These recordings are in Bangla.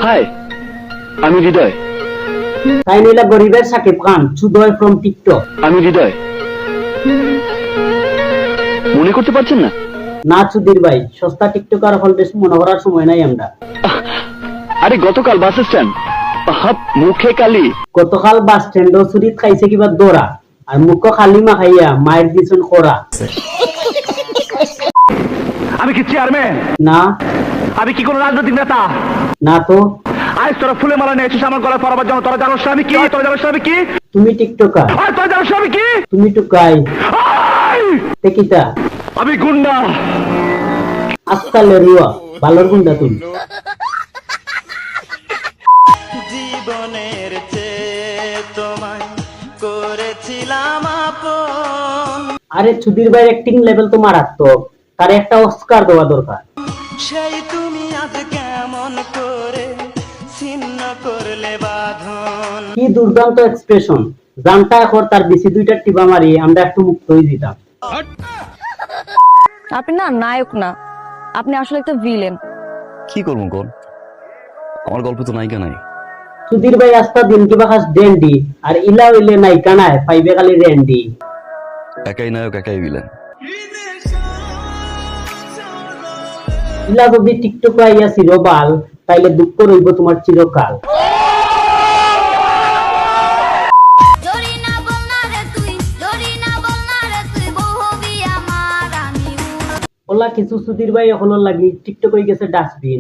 হাই, আমি হৃদয়। তাই নিলা গরিবের সাকিব খান, চুদয় ফ্রম টিকটক। আমি হৃদয়। মনে করতে পারছেন না? না চুদির ভাই, সস্তা টিকটকার হল বেশি মনে করার সময় নাই আমরা। আরে গতকাল বাস স্ট্যান্ড, মুখে কালি। গতকাল বাস স্ট্যান্ড চুরিত খাইছে কিবা দৌড়া, আর মুখ খালি মাখাইয়া মায়ের দিছন খোরা। আমি কি চেয়ারম্যান? না। আমি কি কোন রাজনৈতিক নেতা? না তো। আজ তোরা ফুলে মালা নিয়ে এসেছিস আমার গলায় পরাবার জন্য। তোরা জানোস আমি কি? তোরা জানোস আমি কি? তুমি টিকটকার। আর তোরা জানোস আমি কি? তুমি টুকাই। তেকিটা আমি গুন্ডা। আজকালের রুয়া ভালোর গুন্ডা তুমি। জীবনের চেয়ে তোমায় করেছিলাম আপন। আরে চুদির ভাই অ্যাক্টিং লেভেল তো মারাত্মক, তার একটা অস্কার দেওয়া দরকার। সেই তুমি আজ কেমন করে ছিন্ন করলে বাঁধন। কি দুর্দান্ত এক্সপ্রেশন, জানটা এখন তার বেশি দুইটা টিপা মারি আমরা একটু মুক্ত হয়ে দিতাম। আপনি না নায়ক না, আপনি আসলে একটা ভিলেন। কি করবো কোন, আমার গল্পে তো নায়িকা নাই। সুধীর ভাই আস্তা দিন কিবা খাস ডেন্ডি, আর ইলা হইলে নায়িকা নাই, পাইবে খালি রেন্ডি। একাই নায়ক একাই ভিলেন। ইলা যদি টিকটক আইয়া চিরবাল, তাইলে দুঃখ রইব তোমার চিরকাল। ওলা কিছু সুধীর ভাই হলো লাগি টিকটক হয়ে গেছে ডাস্টবিন।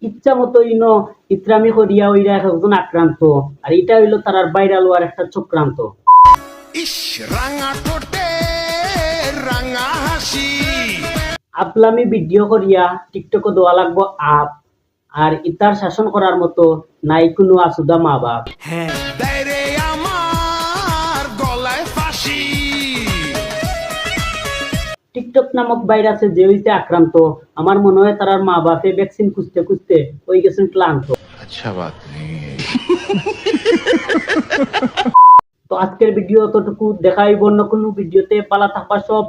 ইচ্ছা মতো ইনো ইত্রামি করিয়া ওইরা একজন আক্রান্ত, আর এটা হইলো তার ভাইরাল হওয়ার একটা চক্রান্ত। আপলামি ভিডিও করিয়া টিকটক দেওয়া লাগবো আপ, আর ইতার শাসন করার মতো নাই কোনো আসুদা মা বাপ। টিকটক নামক ভাইরাসে যে হইতে আক্রান্ত, আমার মনে হয় তার মা বাপে ভ্যাকসিন খুঁজতে খুঁজতে হয়ে গেছেন ক্লান্ত। আচ্ছা বাত নেই। তো আজকের ভিডিও অতটুকু, দেখাইব অন্য কোনো ভিডিওতে। পালা থাকা সব